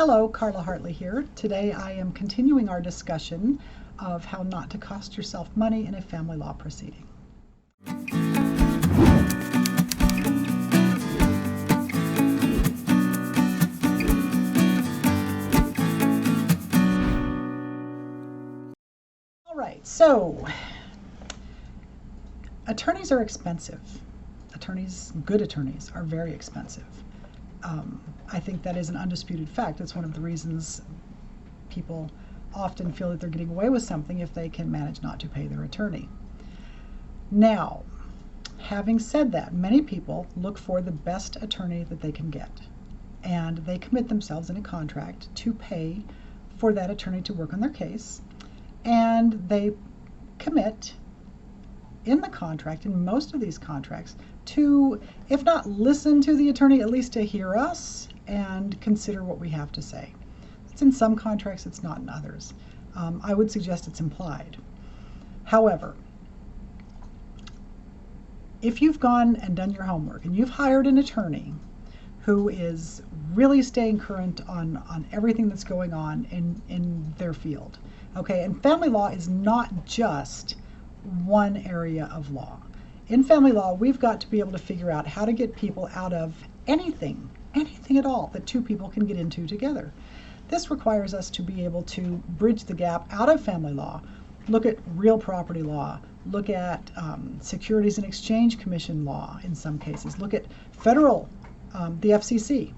Hello, Carla Hartley here. Today I am continuing our discussion of how not to cost yourself money in a family law proceeding. All right, so attorneys are expensive. Good attorneys are very expensive. I think that is an undisputed fact. It's one of the reasons people often feel that they're getting away with something if they can manage not to pay their attorney. Now, having said that, many people look for the best attorney that they can get, and they commit themselves in a contract to pay for that attorney to work on their case, and they commit in the contract, in most of these contracts, to, if not listen to the attorney, at least to hear us and consider what we have to say. It's in some contracts, it's not in others. I would suggest it's implied. However, if you've gone and done your homework and you've hired an attorney who is really staying current on everything that's going on in their field, okay, and family law is not just one area of law. In family law, we've got to be able to figure out how to get people out of anything at all that two people can get into together. This requires us to be able to bridge the gap out of family law, look at real property law, look at Securities and Exchange Commission law in some cases, look at federal, the FCC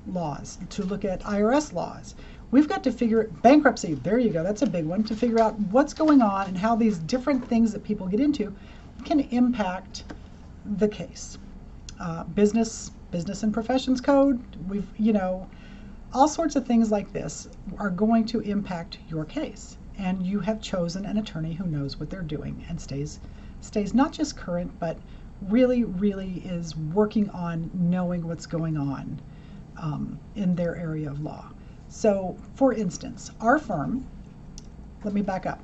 laws, to look at IRS laws. We've got to figure bankruptcy, there you go, that's a big one, to figure out what's going on and how these different things that people get into can impact the case. Business and professions code, all sorts of things like this are going to impact your case. And you have chosen an attorney who knows what they're doing and stays not just current, but really is working on knowing what's going on in their area of law. So, for instance, our firm, let me back up.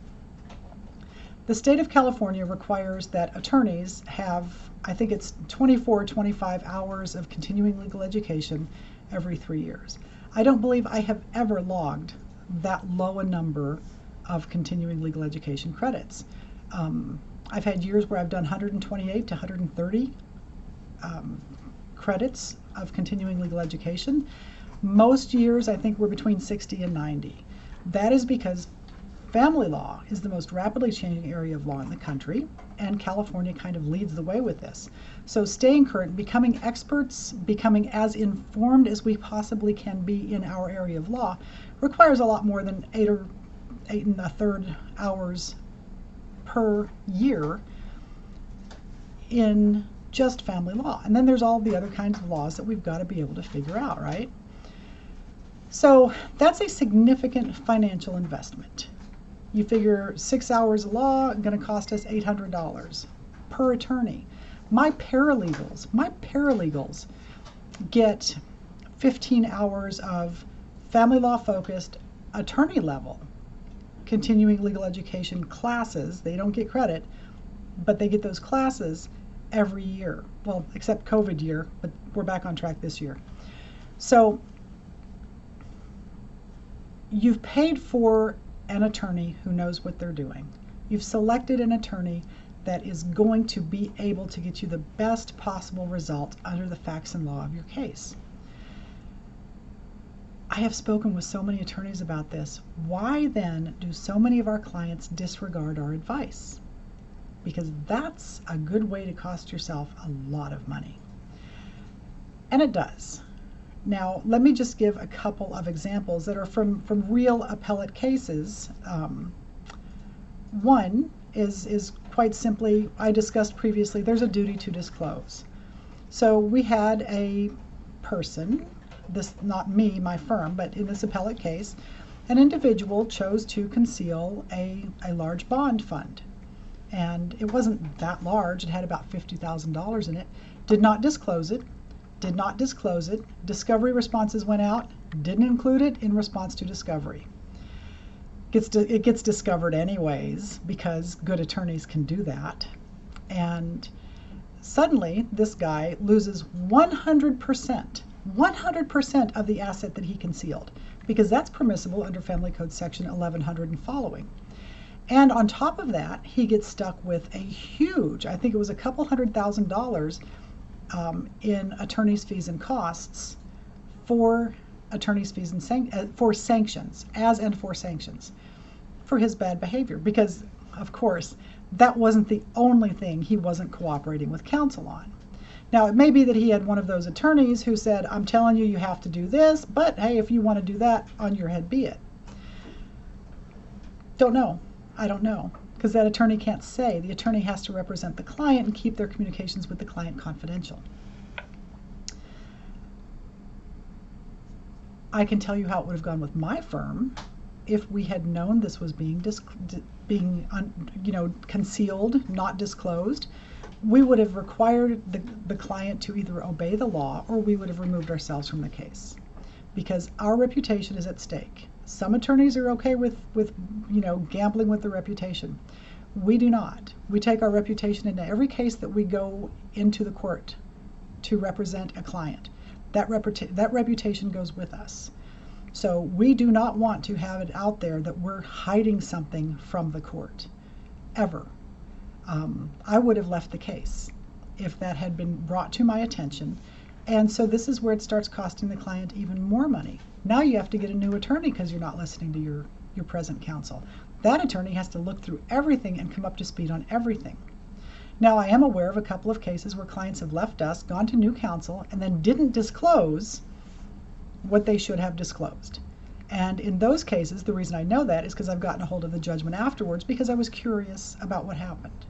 The state of California requires that attorneys have, I think it's 24 or 25 hours of continuing legal education every 3 years. I don't believe I have ever logged that low a number of continuing legal education credits. I've had years where I've done 128 to 130 credits of continuing legal education. Most years, I think we're between 60 and 90. That is because family law is the most rapidly changing area of law in the country, and California kind of leads the way with this. So staying current, becoming experts, becoming as informed as we possibly can be in our area of law requires a lot more than 8 1/3 hours per year in just family law. And then there's all the other kinds of laws that we've got to be able to figure out, right? So that's a significant financial investment. You figure 6 hours of law going to cost us $800 per attorney. My paralegals get 15 hours of family law focused attorney level continuing legal education classes. They don't get credit, but they get those classes every year. Well, except COVID year, but we're back on track this year. So you've paid for an attorney who knows what they're doing. You've selected an attorney that is going to be able to get you the best possible result under the facts and law of your case. I have spoken with so many attorneys about this. Why then do so many of our clients disregard our advice? Because that's a good way to cost yourself a lot of money. And it does. Now, let me just give a couple of examples that are from real appellate cases. One is quite simply, I discussed previously, there's a duty to disclose. So we had a person, this not me, my firm, but in this appellate case, an individual chose to conceal a large bond fund. And it wasn't that large, it had about $50,000 in it, did not disclose it. Discovery responses went out, didn't include it in response to discovery. It gets discovered anyways because good attorneys can do that. And suddenly this guy loses 100% 100% of the asset that he concealed, because that's permissible under Family Code Section 1100 and following. And on top of that, he gets stuck with a huge, I think it was a couple $100,000 in attorney's fees and costs for attorney's fees and for sanctions, for sanctions, for his bad behavior. Because, of course, that wasn't the only thing he wasn't cooperating with counsel on. Now, it may be that he had one of those attorneys who said, I'm telling you, you have to do this, but hey, if you want to do that, on your head be it. Don't know. I don't know, because that attorney can't say. The attorney has to represent the client and keep their communications with the client confidential. I can tell you how it would have gone with my firm if we had known this was being concealed, not disclosed. We would have required the client to either obey the law, or we would have removed ourselves from the case, because our reputation is at stake. Some attorneys are okay with gambling with their reputation. We do not. We take our reputation into every case that we go into the court to represent a client. That reputation goes with us. So we do not want to have it out there that we're hiding something from the court, ever. I would have left the case if that had been brought to my attention. And so this is where it starts costing the client even more money. Now you have to get a new attorney because you're not listening to your present counsel. That attorney has to look through everything and come up to speed on everything. Now, I am aware of a couple of cases where clients have left us, gone to new counsel, and then didn't disclose what they should have disclosed. And in those cases, the reason I know that is because I've gotten a hold of the judgment afterwards, because I was curious about what happened.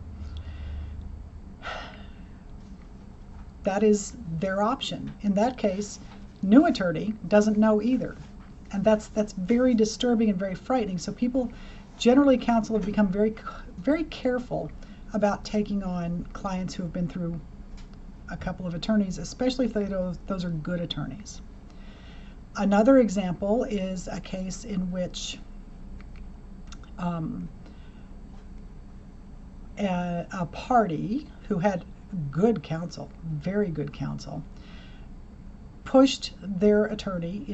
That is their option. In that case, new attorney doesn't know either. And that's very disturbing and very frightening. So people, generally counsel, have become very, very careful about taking on clients who have been through a couple of attorneys, especially if those are good attorneys. Another example is a case in which a party who had good counsel, very good counsel, pushed their attorney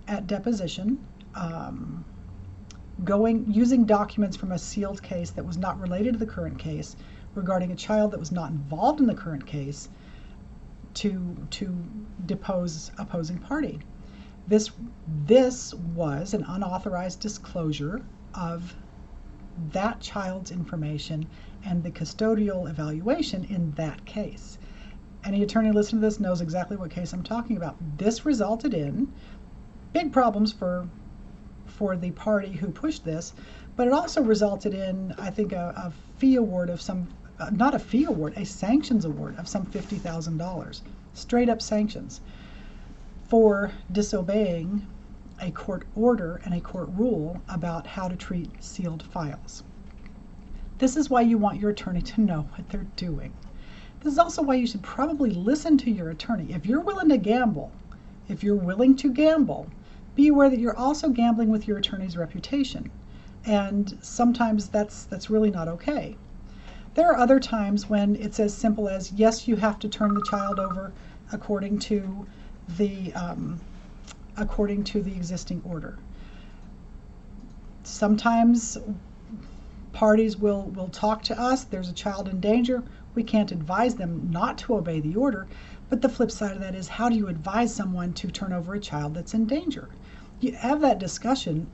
at deposition, using documents from a sealed case that was not related to the current case, regarding a child that was not involved in the current case, to depose opposing party. This was an unauthorized disclosure of that child's information and the custodial evaluation in that case. Any attorney listening to this knows exactly what case I'm talking about. This resulted in big problems for the party who pushed this, but it also resulted in, I think, a fee award of some, not a fee award, a sanctions award of some $50,000, straight up sanctions, for disobeying a court order and a court rule about how to treat sealed files. This is why you want your attorney to know what they're doing. This is also why you should probably listen to your attorney. If you're willing to gamble, be aware that you're also gambling with your attorney's reputation. And sometimes that's really not okay. There are other times when it's as simple as, yes, you have to turn the child over according to the existing order. Sometimes parties will talk to us, there's a child in danger, we can't advise them not to obey the order, but the flip side of that is, how do you advise someone to turn over a child that's in danger? You have that discussion.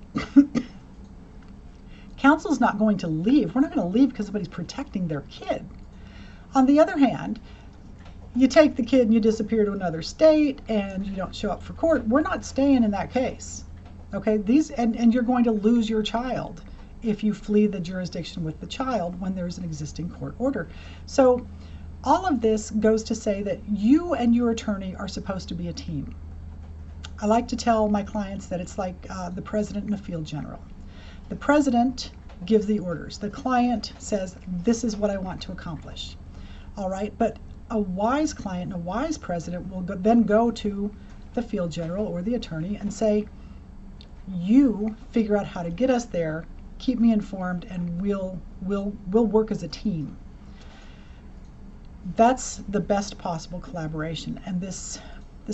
Counsel's not going to leave. We're not going to leave because somebody's protecting their kid. On the other hand, you take the kid and you disappear to another state and you don't show up for court. We're not staying in that case. Okay? And you're going to lose your child if you flee the jurisdiction with the child when there's an existing court order. So all of this goes to say that you and your attorney are supposed to be a team. I like to tell my clients that it's like the president and a field general. The president gives the orders. The client says, this is what I want to accomplish. All right, but a wise client and a wise president will then go to the field general or the attorney and say, you figure out how to get us there, keep me informed, and we'll work as a team. That's the best possible collaboration. And this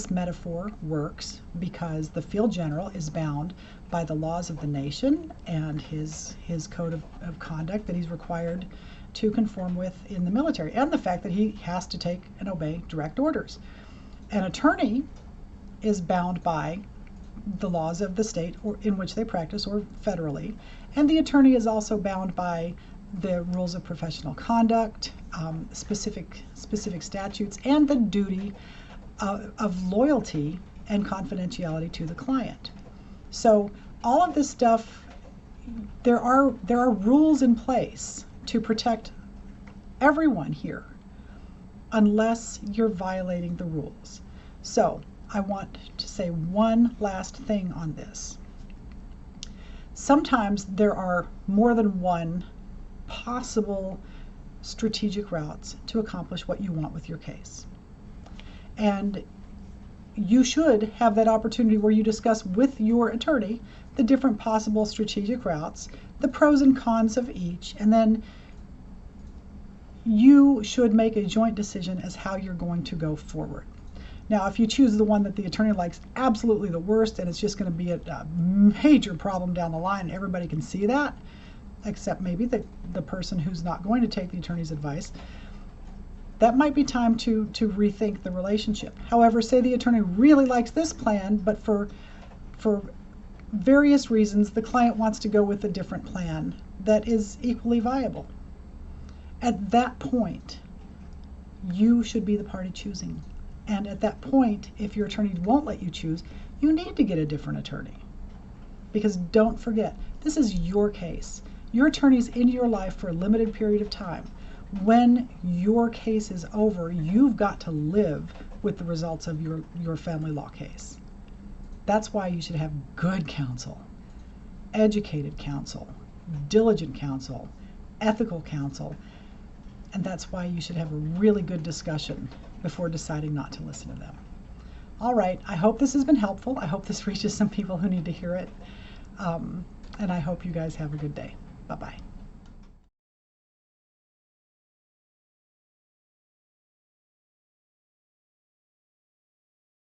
metaphor works because the field general is bound by the laws of the nation and his code of conduct that he's required to conform with in the military, and the fact that he has to take and obey direct orders. An attorney is bound by the laws of the state or in which they practice, or federally, and the attorney is also bound by the rules of professional conduct, specific statutes, and the duty of loyalty and confidentiality to the client. So all of this stuff, there are rules in place to protect everyone here, unless you're violating the rules. So I want to say one last thing on this. Sometimes there are more than one possible strategic routes to accomplish what you want with your case. And you should have that opportunity where you discuss with your attorney the different possible strategic routes, the pros and cons of each, and then you should make a joint decision as how you're going to go forward. Now, if you choose the one that the attorney likes absolutely the worst, and it's just going to be a major problem down the line, and everybody can see that, except maybe the person who's not going to take the attorney's advice, that might be time to rethink the relationship. However, say the attorney really likes this plan, but for various reasons the client wants to go with a different plan that is equally viable. At that point, you should be the party choosing. And at that point, if your attorney won't let you choose, you need to get a different attorney. Because don't forget, this is your case. Your attorney's in your life for a limited period of time. When your case is over, you've got to live with the results of your family law case. That's why you should have good counsel, educated counsel, diligent counsel, ethical counsel, and that's why you should have a really good discussion before deciding not to listen to them. All right, I hope this has been helpful. I hope this reaches some people who need to hear it, and I hope you guys have a good day. Bye-bye.